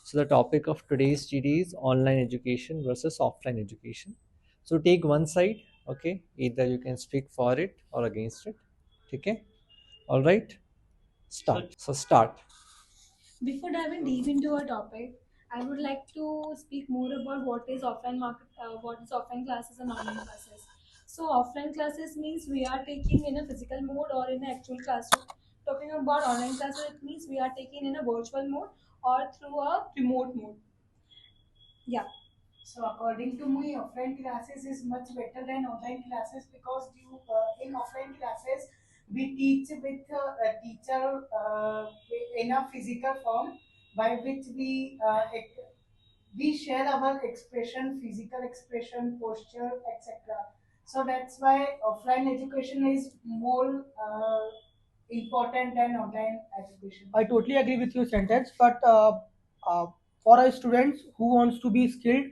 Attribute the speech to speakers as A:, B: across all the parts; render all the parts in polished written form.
A: So the topic of today's GD is online education versus offline education. So take one side, okay? Either you can speak for it or against it. Okay? All right. Start. So start.
B: Before diving deep into our topic, I would like to speak more about what is offline classes and online classes. So offline classes means we are taking in a physical mode or in an actual classroom. Talking about online classes, it means we are taking in a virtual mode or through a remote mode. Yeah.
C: So according to me, offline classes is much better than online classes because in offline classes we teach with a teacher in a physical form by which we share our expression, physical expression, posture, etc. So that's why offline education is more important than online education. I totally agree with your sentence, but uh, for our students who wants to be skilled,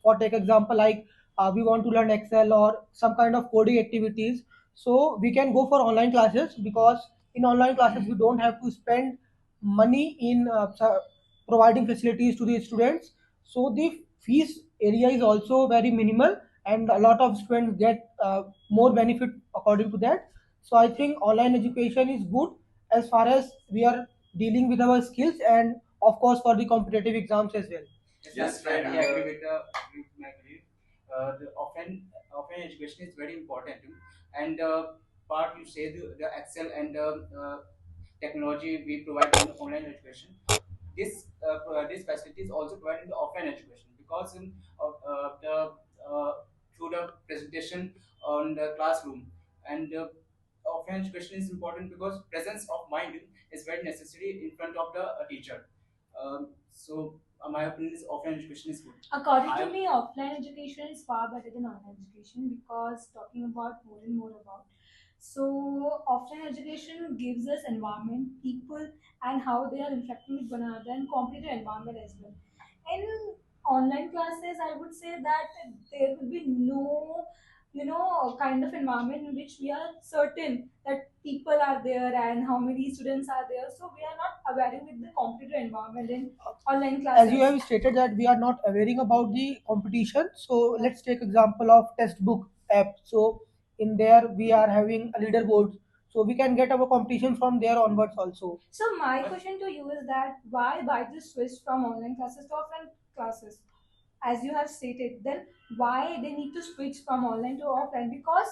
C: for take example like we want to learn Excel or some kind of coding activities, so we can go for online classes because in online classes we don't have to spend money in providing facilities to the students. So the fees area is also very minimal, and a lot of students get more benefit according to that. So I think online education is good as far as we are dealing with our skills and of course for the competitive exams as well.
D: Yes, friend, I agree with my belief. The offline education is very important, and part you say the Excel and technology we provide in online education. This facility is also provided in the offline education because the uh, through the presentation on the classroom and offline education is important because presence of mind is very necessary in front of the teacher. My opinion is offline education is good.
B: According to me, offline education is far better than online education because talking about more and more about. So offline education gives us environment, people, and how they are interacting with one another and competitive environment as well. In online classes, I would say that there will be no, kind of environment in which we are certain that people are there and how many students are there. So we are not aware with the competitive environment in online classes.
C: As you have stated that we are not awareing about the competition, so let's take example of textbook app. So in there we are having a leaderboard, so we can get our competition from there onwards also.
B: So my question to you is that why Byju's switch from online classes to offline classes? As you have stated, then why they need to switch from online to offline? Because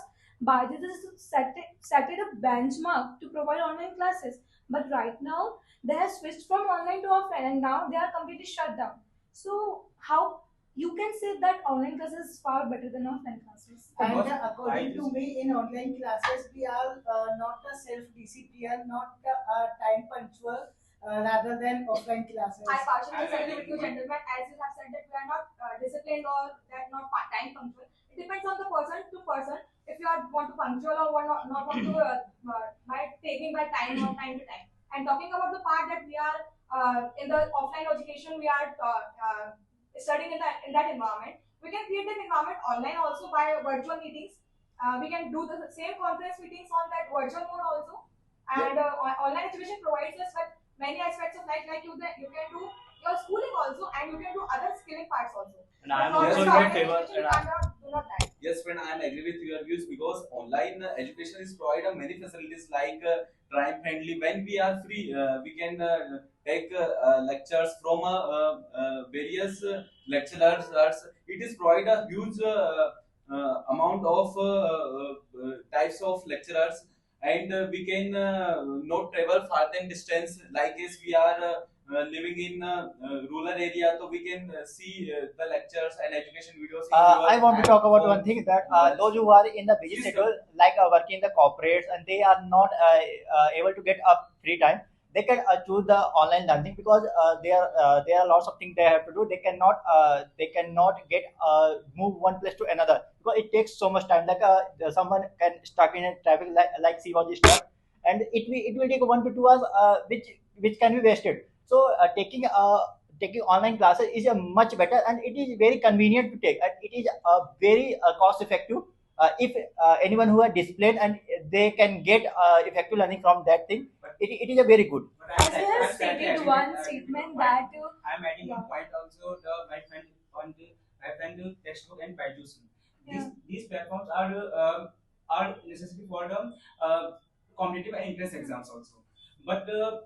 B: Byju's is set it a benchmark to provide online classes, but right now they have switched from online to offline, and now they are completely shut down. So how you can say that online classes is far better than offline classes?
C: And according to me, in online classes, we are not a self-discipline, not time punctual, rather than offline classes.
B: I partially agree with you, gentlemen, as you have said that we are not disciplined or that not time punctual. It depends on the person to person. If you are want to punctual or not want to by taking by time or time to time. And talking about the part that we are in the offline education, we are studying in that environment. We can create an environment online also by virtual meetings. We can do the same conference meetings on that virtual mode also. And online education provides us with many aspects of life, like you can do your schooling also, and you can do other skilling parts also.
D: And I am
B: But
D: also in
B: offline
D: favor.
B: education, you cannot do not that.
D: Yes, friend, I am agree with your views because online education is provided many facilities like time friendly. When we are free, we can take lectures from various lecturers. It is provide a huge amount of types of lecturers, and we can not travel far than distance. Like as we are living in rural area, so we can see the lectures and education videos.
E: I want to talk about one thing that those who are in the busy schedule, like working in the corporates, and they are not able to get up free time, they can choose the online learning because there are lots of things they have to do. They cannot get move one place to another because it takes so much time. Like someone can stuck in a traffic like she was stuck, and it will take 1 to 2 hours, which can be wasted. So taking online classes is a much better, and it is very convenient to take, and it is very cost effective if anyone who are disciplined and they can get effective learning from that thing, it is a very good.
B: As you have stated one statement that
D: I'm adding one point also. My friend on the my friend textbook and Byju's. These platforms are necessary for the competitive and entrance exams also. But the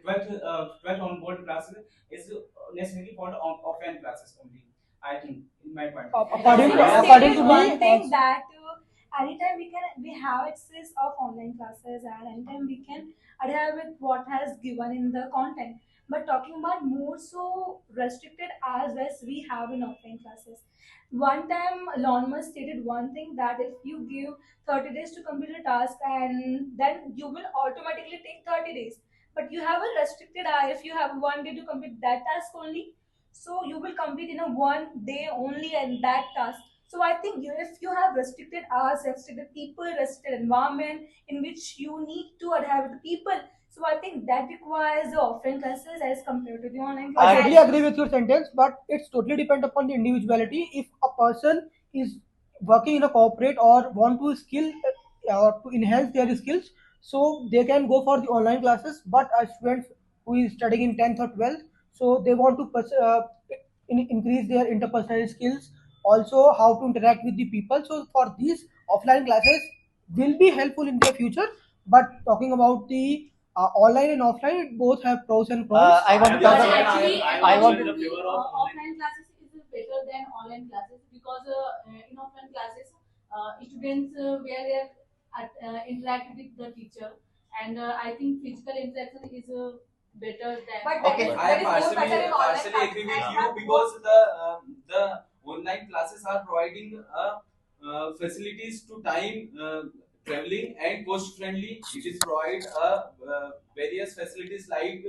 D: 12th onboard classes is necessary for the offline classes only. I think, in my point.
C: According to
B: one
C: me,
B: thing that anytime we have access of online classes and anytime we can adhere with what has given in the content. But talking about more so restricted hours as we have in offline classes. One time Elon Musk stated one thing that if you give 30 days to complete a task and then you will automatically take 30 days. But you have a restricted hour if you have 1 day to complete that task only, so you will complete in a 1 day only and that task. So I think if you have restricted hours, restricted people, restricted environment in which you need to adhere with the people, so I think that requires the offline classes as compared to the online
C: I
B: classes.
C: totally agree with your sentence, but it's totally depend upon the individuality. If a person is working in a corporate or want to skill or to enhance their skills, so they can go for the online classes. But a student who is studying in 10th or 12th, so they want to increase their interpersonal skills, also how to interact with the people. So for these offline classes will be helpful in the future. But talking about the online and offline, both have pros and cons.
E: I want to
F: But
E: talk about.
F: actually,
E: I want
F: in
E: to.
F: the favor of offline classes is better than online classes because in offline classes, students where they interact with the teacher, and I think physical interaction is better than.
B: But that
E: Okay.
B: is-
G: I
B: that is more
G: partially
B: better in online
G: partially agree with
B: classes.
G: you
B: And
G: because the online classes are providing facilities to time traveling and cost friendly. It is provide various facilities like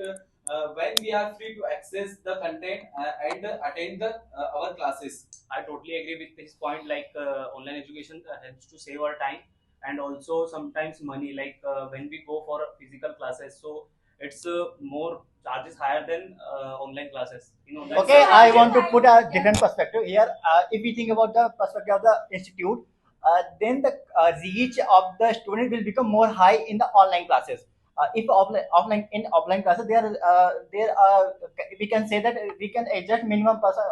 G: when we are free to access the content and attend the our classes.
D: I totally agree with this point. Like online education helps to save our time and also sometimes money. Like when we go for physical classes, so it's more charges higher than online classes. You know.
E: Okay, I want to put a different perspective here. If we think about the perspective of the institute, then the reach of the student will become more high in the online classes. If offline classes, there are we can say that we can adjust minimum person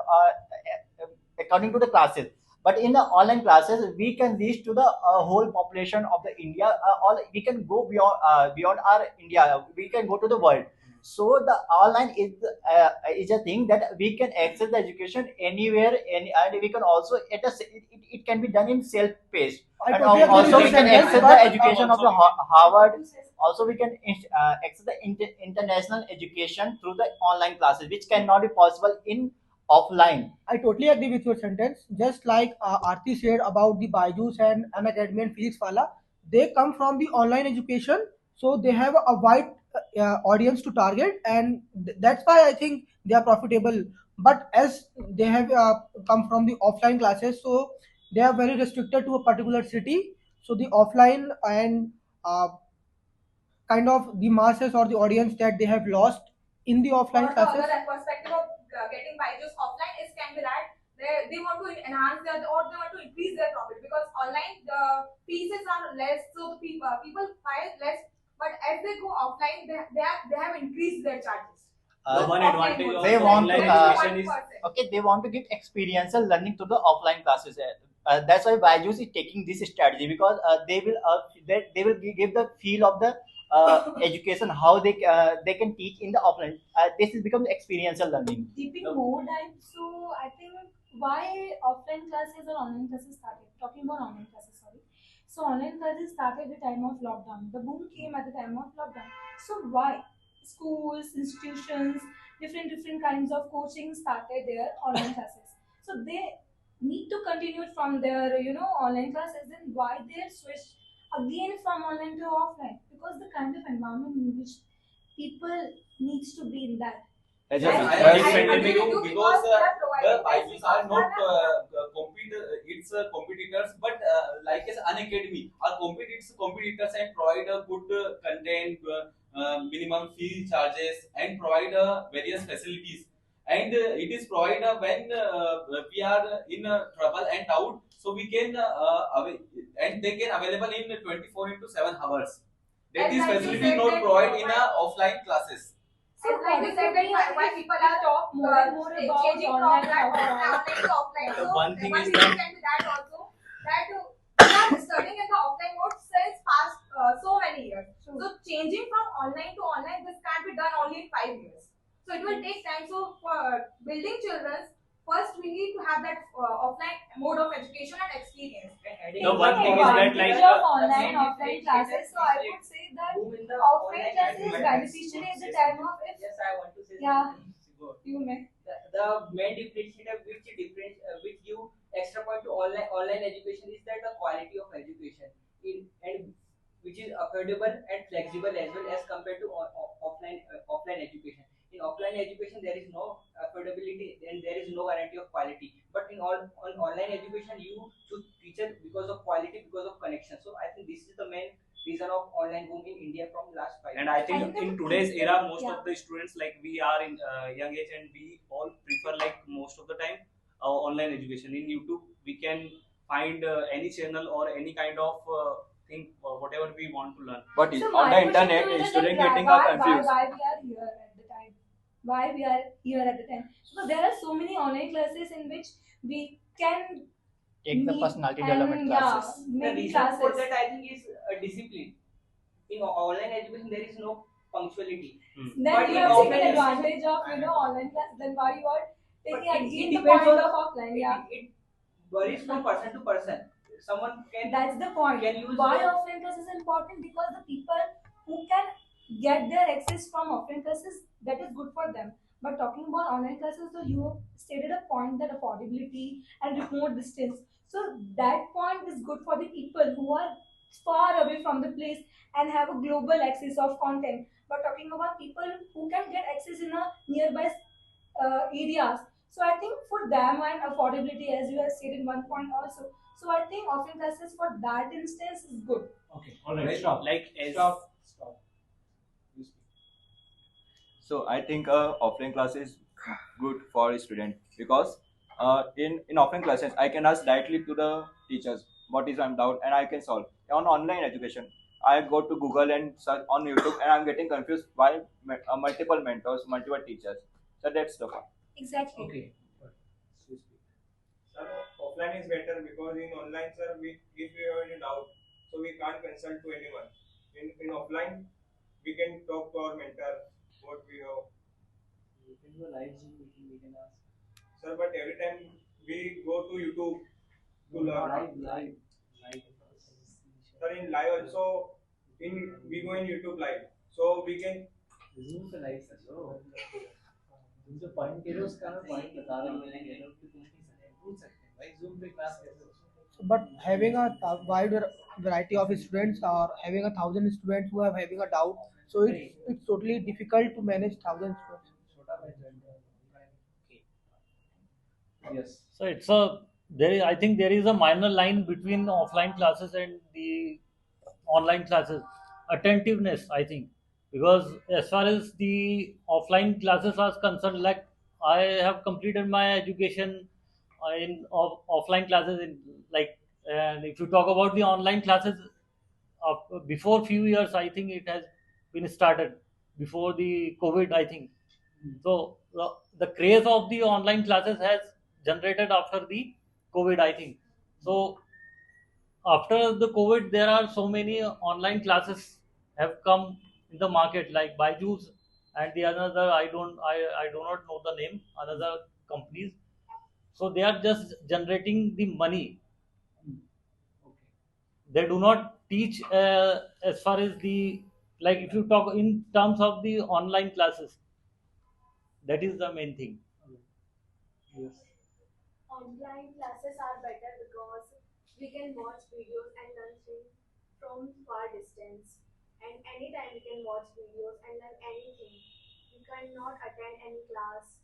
E: according to the classes. But in the online classes, we can reach to the whole population of the India. All we can go beyond our India. We can go to the world. So the online is a thing that we can access the education anywhere, and we can also it can be done in self-paced.
C: I
E: And
C: totally agree
E: also
C: with
E: we
C: your
E: can
C: sentence,
E: access
C: but-
E: the education of the Harvard. Also we can access the international education through the online classes, which cannot be possible in offline.
C: I totally agree with your sentence. Just like Aarti said about the Byju's and Unacademy and Physics Wala, they come from the online education, so they have a wide audience to target, and that's why I think they are profitable. But as they have come from the offline classes, so they are very restricted to a particular city. So the offline and kind of the masses or the audience that they have lost in the
B: or
C: offline
B: the
C: classes.
B: other perspective of getting Byju's offline is can be that they want to enhance their or they want to increase their profit because online the pieces are less, so the people buy less. But as they go offline, they have increased their charges.
E: Uh,
D: one advantage of
E: They want to,
D: online education is
E: Okay, they want to give experiential learning to the offline classes. That's why Byju's is taking this strategy because they will give the feel of the education how they can teach in the offline. This is become experiential learning.
B: Keeping more time, so I think why offline classes or online classes started. Talking about online classes, sorry. So online classes started at the time of lockdown. The boom came at the time of lockdown. So why schools, institutions, different kinds of coaching started their online classes. So they need to continue from their online classes. Then why they switch again from online to offline? Because the kind of environment in which people needs to be in that.
E: As
G: Yes,
E: a-
G: I
D: Well,
G: agree with you because
B: they are
G: the
B: providing
G: Byju's
B: basic
G: are not
B: content.
G: its competitors, but like as Unacademy are its competitors and provide a good content, minimum fee charges, and provide various facilities. and it is provided when we are in trouble and doubt, so we can and they can available in 24 into 7 hours. That
B: And
G: is
B: like you
G: facility
B: said
G: not
B: that,
G: provide in offline classes.
B: So like you said that why people are
F: talk more and more about
B: changing from
F: online
B: that
F: offline.
B: online to offline.
G: The
B: So
G: one thing is
B: reason
G: that-
B: can be that also that we are studying in the offline mode since past so many years. So changing from online to online, this can't be done only in 5 years. So it will take time. So for building children, first we need to have that offline mode of education and experience.
G: The one thing is that like
F: Advantage of online offline classes, so I would say that offline classes is beneficial at the time of if
H: Yes, I want to say
F: Yeah.
H: something.
F: you may.
H: The main differentiator which give extra point to online education is that the quality of education and which is affordable and flexible as well as compared to offline education. In offline education there is no affordability and there is no guarantee of quality. But in on online education you choose teacher because of quality, because of connection. So I think this is the main reason of online boom in India from last 5 years.
G: And I think
F: I think
G: in
F: the
G: today's
F: people-
G: era, most
F: yeah.
G: of the students, like we are in young age, and we all prefer like most of the time online education. In YouTube, we can find any channel or any kind of thing, whatever we want to learn.
I: But
F: So
I: on
F: my
I: the
F: question
I: internet,
F: to you is
I: student
F: that
I: getting
F: why
I: confused.
F: we are here at the time? Why we are here at the time? So there are so many online classes in which we can
E: Take the
F: meet
E: personality
F: and,
E: development classes.
H: The
F: many
H: reason for
F: classes.
H: that I think is discipline. In online education there is no punctuality.
F: Then
H: But
F: you
H: in
F: have taken
H: offline
F: advantage of online class. Then why you are
H: But
F: taking
H: it
F: again the
H: depends
F: point
H: on-
F: of offline? Yeah,
H: It varies from person to person. Someone can
F: that's the point.
H: Can use
F: Why
H: the-
F: offline class is important? Because the people who can get their access from offline classes, that is good for them. But talking about online classes, so you stated a point that affordability and remote distance. So that point is good for the people who are far away from the place and have a global access of content. But talking about people who can get access in a nearby areas. So I think for them and affordability, as you have stated one point also. So I think offline classes for that instance is good.
A: Okay, all right, stop.
G: Like as
A: Stop. You speak.
I: So I think offline class is good for a student because in offline classes I can ask directly to the teachers what is my doubt and I can solve. On online education, I go to Google and search on YouTube and I'm getting confused by multiple mentors, multiple teachers. So that's the point.
F: Exactly.
A: Okay. You speak.
J: Sir, offline is better because in online, sir, if we have any doubt, so we can't consult to anyone. In offline, we can talk to our mentor what we have.
A: You can do a live Zoom meeting. We can ask.
J: Sir, but every time we go to YouTube to learn.
A: Live.
J: Sir, in live also, we go in YouTube live, so we can.
A: Zoom पे live कर लो. तुम जो point कह रहे हो उसका मैं point बता रहा हूँ. मैंने कह रहा हूँ कि तुम पूछ सकते हैं भाई Zoom पे class कैसे हो?
K: But having a wide variety of students or having 1,000 students who are having a doubt, so it's totally difficult to manage 1,000 students.
A: छोटा मैं join करूँगा. Okay. Yes.
L: So it's a I think there is a minor line between offline classes and the online classes. Attentiveness, I think, because as far as the offline classes are concerned, like I have completed my education in offline classes in and if you talk about the online classes before few years, I think it has been started before the COVID, I think. So the craze of the online classes has generated after the COVID, I think. So after the COVID, there are so many online classes have come in the market, like Byju's and the another I do not know the name, another companies. So they are just generating the money. They do not teach as far as the like if you talk in terms of the online classes. That is the main thing.
A: Yes.
M: Online classes are better because we can watch videos and learn things from far distance, and anytime we can watch videos and learn anything. We cannot attend any class.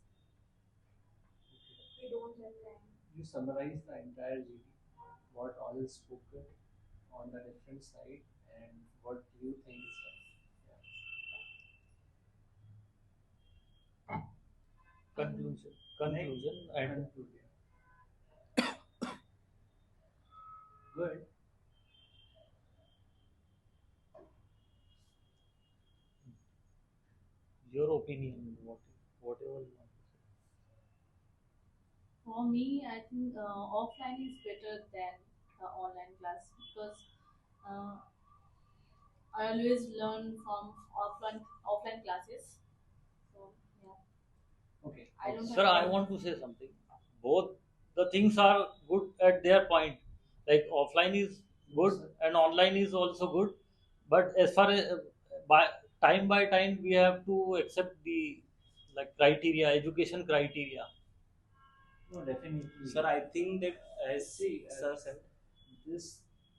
M: We don't have time.
A: You summarize the entire GD, what all is spoken on the different side, and what you think is right. Yeah. Conclusion.
L: conclusion and good. Your opinion, whatever you want.
F: For me, I think offline is better than the online class because uh, I always learn from offline classes. So yeah,
L: Okay.
F: I don't
L: Sir,
F: have
L: I want to say something. Both the things are good at their point. Like offline is good and online is also good. But as far as by time, we have to accept the like criteria, education criteria.
A: No, definitely.
G: Sir, I think that as sir said,
A: This,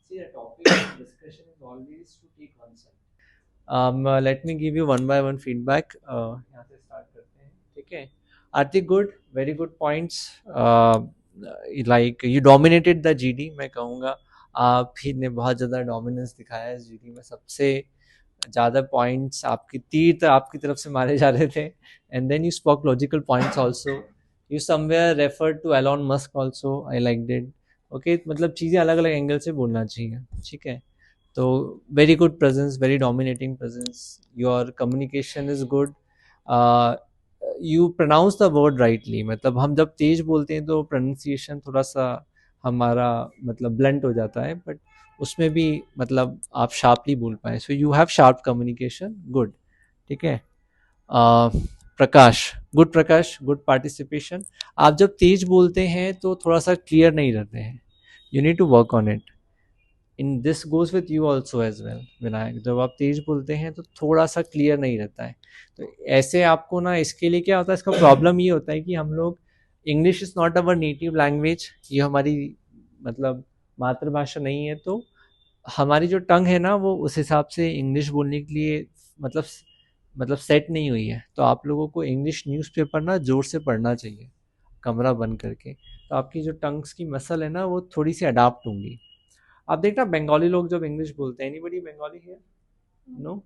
A: see, the topic of discussion is always to take one side. Let me give you one by one feedback. यहाँ से start करते हैं, ठीक है? Artik, good, very good points. Like you dominated the GD, मैं कहूँगा आप ही ने बहुत ज़्यादा dominance दिखाया है GD में, सबसे ज़्यादा points आपकी तीर आपकी तरफ से मारे जा रहे थे, and then you spoke logical points also. You somewhere referred to Elon Musk also. I liked it. Okay, मतलब चीज़ें अलग अलग एंगल से बोलना चाहिए, ठीक है? तो very good presence, very dominating presence, your communication is good, you pronounce the word rightly. मतलब हम जब तेज बोलते हैं तो प्रोनाउंसिएशन थोड़ा सा हमारा मतलब ब्लंट हो जाता है, बट उसमें भी मतलब आप शार्पली बोल पाए. So you have sharp communication, good, ठीक है. प्रकाश, गुड प्रकाश, गुड पार्टिसिपेशन. आप जब तेज बोलते हैं तो थोड़ा सा क्लियर नहीं रहते हैं, you need to work on it. In this goes with you also as well. Vinayak, जब आप तेज बोलते हैं तो थोड़ा सा क्लियर नहीं रहता है, तो ऐसे आपको ना, इसके लिए क्या होता है, इसका प्रॉब्लम ये होता है कि हम लोग, English is not our native language, ये हमारी मतलब मातृभाषा नहीं है, तो हमारी जो टंग है ना वो उस हिसाब से इंग्लिश बोलने के लिए मतलब सेट नहीं हुई है. तो आप लोगों को इंग्लिश न्यूज़पेपर ना ज़ोर से पढ़ना चाहिए, कमरा बंद करके, तो आपकी जो टंग्स की मसल है ना वो थोड़ी सी अडाप्ट होंगी. आप देखना बंगाली लोग जब इंग्लिश बोलते हैं, एनीबडी बंगाली है? नो,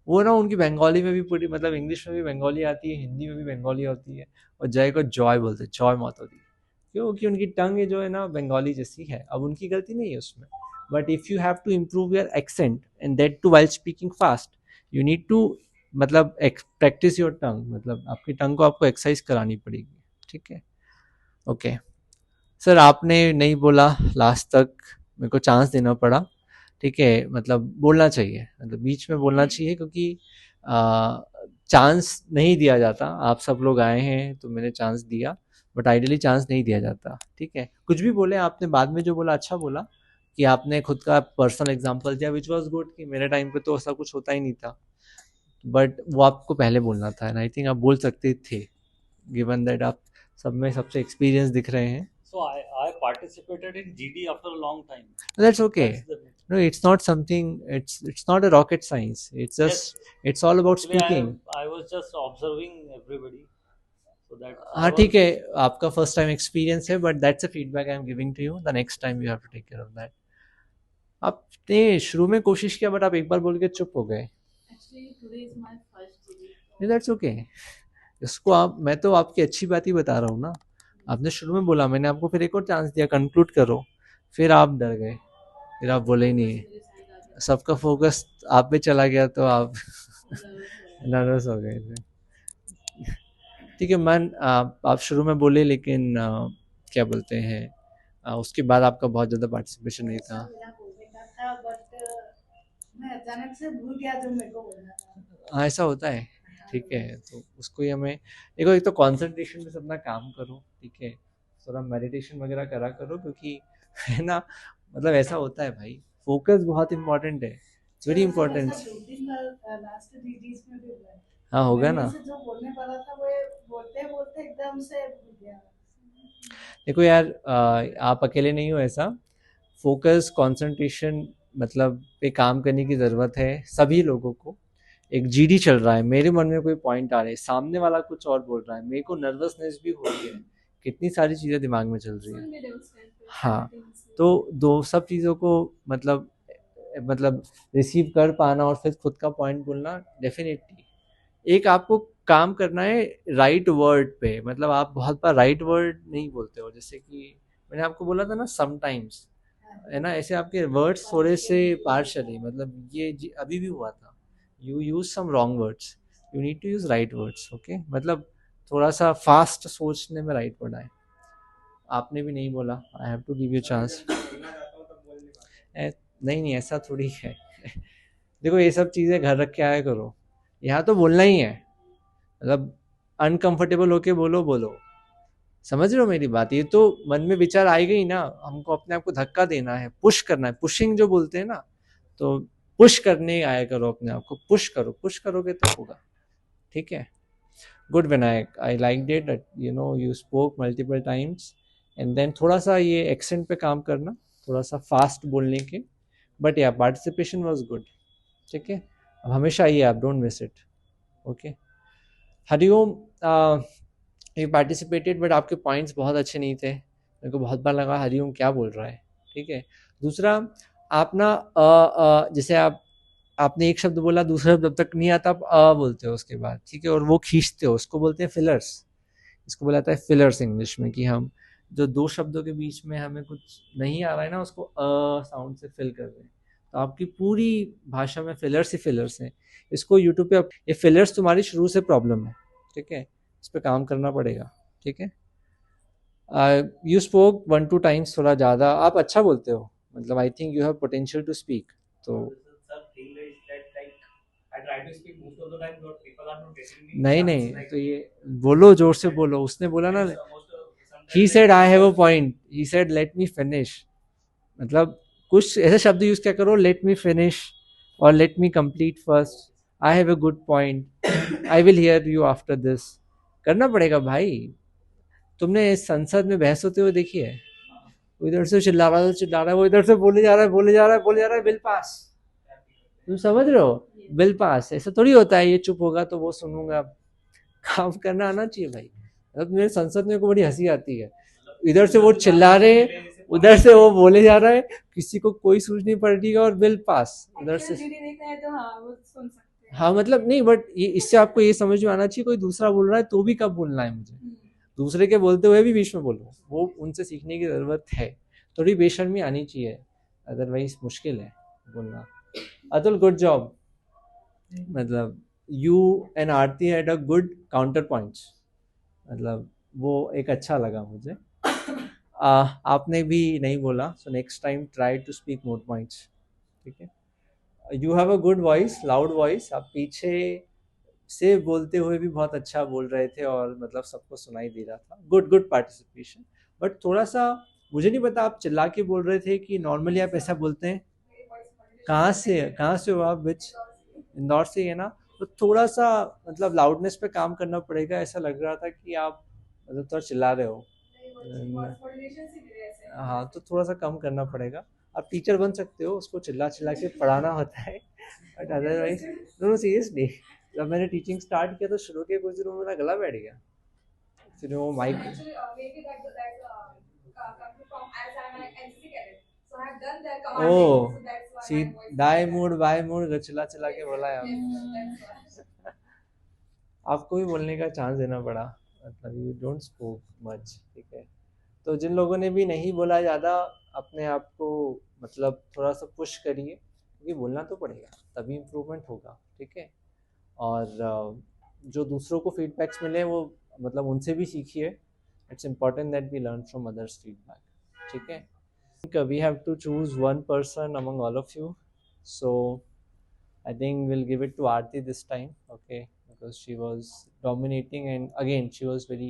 A: वो ना उनकी बंगाली में भी पूरी मतलब इंग्लिश में भी बंगाली आती है, हिंदी में भी बंगाली होती है, और जय को जॉय बोलते हैं, जॉय माता दी. क्योंकि उनकी टंग जो है ना बंगाली जैसी है. अब उनकी गलती नहीं है उसमें, but if you have to improve your accent and that too while speaking fast, you need to मतलब प्रैक्टिस योर टंग, मतलब आपकी टंग को आपको एक्सरसाइज करानी पड़ेगी, ठीक है? ओके सर, आपने नहीं बोला लास्ट तक, मेरे को चांस देना पड़ा, ठीक है? मतलब बोलना चाहिए, मतलब बीच में बोलना चाहिए, क्योंकि चांस नहीं दिया जाता. आप सब लोग आए हैं तो मैंने चांस दिया, बट आइडियली चांस नहीं दिया जाता, ठीक है? कुछ भी बोले आपने, बाद में जो बोला अच्छा बोला, कि आपने खुद का पर्सनल एग्जांपल दिया, विच वाज गुड, कि मेरे टाइम पे तो ऐसा कुछ होता ही नहीं था, बट वो आपको पहले बोलना था, एंड आई थिंक आप बोल सकते थे, गिवन दैट आप सब में सबसे एक्सपीरियंस दिख रहे हैं.
L: So I participated in GD after a long time.
A: That's okay.
L: That's the,
A: No, it's not something. It's not a rocket science. It's just it's all about
L: actually
A: speaking.
L: I was just observing everybody, so that
A: हाँ ठीक है, आपका first time experience है, but that's a feedback I am giving to you. The next time you have to take care of that. आपने शुरू में कोशिश किया, बट आप एक बार बोल के चुप हो गए.
F: actually today is my first GD.
A: That's okay. इसको आप, मैं तो आपकी अच्छी बात ही बता रहा हूँ ना. आपने शुरू में बोला, मैंने आपको फिर एक और चांस दिया, कंक्लूड करो, फिर आप डर गए, फिर आप बोले ही नहीं, सबका फोकस आप पे चला गया, तो आप नर्वस हो गए थे. ठीक है मन, आप शुरू में बोले, लेकिन क्या बोलते हैं, उसके बाद आपका बहुत ज़्यादा पार्टिसिपेशन नहीं था.
C: मेरा बोलने का था, बट मैं अचानक से भूल गया जो मेरे को बोलना था.
A: हाँ ऐसा होता है, ठीक है? तो उसको ही हमें देखो, एक तो कंसंट्रेशन में अपना काम करो, ठीक है? थोड़ा मेडिटेशन वगैरह करा करो, क्योंकि है ना, मतलब ऐसा होता है भाई, फोकस बहुत इंपॉर्टेंट है, it's very important.
C: Last DDs में भी हुआ है.
A: हाँ होगा ना.
C: मैंने से जो बोलने वाला था वो बोलते बोलते एकदम से भूल गया.
A: देखो यार, आप अकेले नहीं हो ऐसा. फोकस, कंसंट्रेशन मतलब पे काम करने की ज़रूरत है सभी लोगों को. एक जीडी चल रहा है, मेरे मन में कोई पॉइंट आ रहे हैं, सामने वाला कुछ और बोल रहा है, मेरे को नर्वसनेस भी हो रही है, कितनी सारी चीज़ें दिमाग में चल रही है. हाँ, तो दो सब चीज़ों को मतलब रिसीव कर पाना और फिर खुद का पॉइंट बोलना, डेफिनेटली एक आपको काम करना है राइट वर्ड पे, मतलब आप बहुत बार राइट वर्ड नहीं बोलते हो, जैसे कि मैंने आपको बोला था ना समटाइम्स, है ना, ऐसे आपके वर्ड्स थोड़े से पार्शली, मतलब ये अभी भी हुआ था, you use some wrong words, you need to use right words, okay, मतलब थोड़ा सा फास्ट सोचने में राइट वर्ड आए। आपने भी नहीं बोला, I have to give you chance. नहीं नहीं, ऐसा थोड़ी है देखो ये सब चीज़ें घर रख के आया करो, यहाँ तो बोलना ही है, मतलब अनकंफर्टेबल होके बोलो, समझ रहे हो मेरी बात, ये तो मन में विचार आएगा ही ना, हमको अपने आप को धक्का देना है, पुश करना है, पुशिंग जो बोलते हैं ना, तो पुश करने आया करो अपने आप को, पुश करोगे तो होगा, ठीक है। Good Vinayak, I like it, you know you spoke multiple times, and then थोड़ा सा ये एक्सेंट पे काम करना, थोड़ा सा फास्ट बोलने के, बट या पार्टिसिपेशन वॉज गुड, ठीक है, अब हमेशा आइए आप, don't miss it, okay. Hariom, you participated but आपके पॉइंट्स बहुत अच्छे नहीं थे, मेरे को बहुत बार लगा हरिओम क्या बोल रहा है, ठीक है। दूसरा, आप ना जैसे आपने एक शब्द बोला, दूसरा शब्द जब तक नहीं आता आप बोलते हो उसके बाद, ठीक है, और वो खींचते हो, उसको बोलते हैं फिलर्स, इसको बोला जाता है फिलर्स इंग्लिश में, कि हम जो दो शब्दों के बीच में हमें कुछ नहीं आ रहा है ना, उसको साउंड से फिल कर रहे हैं, तो आपकी पूरी भाषा में फिलर्स ही फिलर्स हैं। इसको यूट्यूब पे ये फिलर्स तुम्हारी शुरू से प्रॉब्लम है, ठीक है, इस पर काम करना पड़ेगा, ठीक है। यू स्पोक 1-2 टाइम्स, थोड़ा ज़्यादा आप अच्छा बोलते हो, मतलब I think you have potential to speak, तो नहीं तो ये बोलो, जोर से बोलो, उसने बोला ना, he said I have a point, he said let me finish, मतलब कुछ ऐसे शब्द यूज क्या करो, लेट मी फिनिश और let me complete first, I have a good point, I will hear you after this, करना पड़ेगा भाई। तुमने इस संसद में बहस होते हुए देखी है, इधर से चिल्ला रहा है, वो इधर से बोले जा रहा है बिल पास, तुम समझ रहे हो, बिल पास, ऐसा थोड़ी होता है ये चुप होगा तो वो सुनूंगा, काम करना आना चाहिए भाई। अब मेरे संसद में को बड़ी हंसी आती है, इधर से वो चिल्ला रहे हैं, उधर से वो बोले जा रहा है, किसी को कोई सूझ नहीं पड़ रही है, और बिल पास उधर से, हाँ मतलब नहीं, बट ये इससे आपको ये समझ में आना चाहिए, कोई दूसरा बोल रहा है तो भी कब बोलना है मुझे, दूसरे के बोलते हुए भी बीच में बोलो, वो उनसे सीखने की जरूरत है, थोड़ी बेशर्मी आनी चाहिए, अदरवाइज मुश्किल है बोलना। अतुल गुड जॉब, मतलब you and Aarti had a good counter points, मतलब वो एक अच्छा लगा मुझे। आपने भी नहीं बोला, so next time try to speak more points, ठीक है। You have a good voice, loud voice, आप पीछे से बोलते हुए भी बहुत अच्छा बोल रहे थे, और मतलब सबको सुनाई दे रहा था, गुड पार्टिसिपेशन, बट थोड़ा सा मुझे नहीं पता आप चिल्ला के बोल रहे थे कि नॉर्मली आप ऐसा बोलते हैं, कहाँ से हो आप, विच इंदौर से है ना, तो थोड़ा सा मतलब लाउडनेस पे काम करना पड़ेगा, ऐसा लग रहा था कि आप मतलब थोड़ा चिल्ला रहे हो, हाँ तो थोड़ा सा कम करना पड़ेगा, आप टीचर बन सकते हो, उसको चिल्ला के पढ़ाना होता है, बट अदरवाइज नो सीरियसली, जब मैंने टीचिंग स्टार्ट किया तो शुरू के कुछ दिनों में मेरा गला बैठ गया, फिर वो माइक, ओ सी दाई मूड बाय मूड चिल्ला के बोला है आपको भी बोलने का चांस देना पड़ा, मतलब यू डोंट स्पोक मच, ठीक है। तो जिन लोगों ने भी नहीं बोला ज़्यादा, अपने आप को मतलब थोड़ा सा पुश करिए, क्योंकि बोलना तो पड़ेगा, तभी इम्प्रूवमेंट होगा, ठीक है। और जो दूसरों को फीडबैक्स मिले वो मतलब उनसे भी सीखिए, it's important that we learn from others feedback, ठीक है। We have to choose one person among all of you, so I think we'll give it to Aarti this time, okay, because she was dominating and again she was very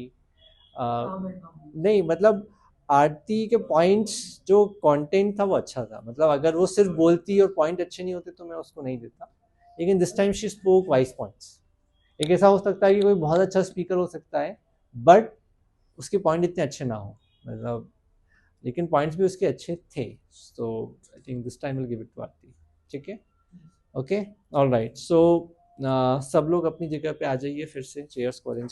A: नहीं मतलब आरती के points जो content था वो अच्छा था, मतलब अगर वो सिर्फ बोलती और पॉइंट अच्छे नहीं होते तो मैं उसको नहीं देता, लेकिन this time she spoke wise points. एक ऐसा हो सकता है कि कोई बहुत अच्छा स्पीकर हो सकता है बट उसके पॉइंट इतने अच्छे ना हो, मतलब लेकिन पॉइंट्स भी उसके अच्छे थे, so I think this time will give it to Aarti, ठीक है, ओके, ऑल राइट। सो सब लोग अपनी जगह पे आ जाइए, फिर से चेयर्स को अरेंज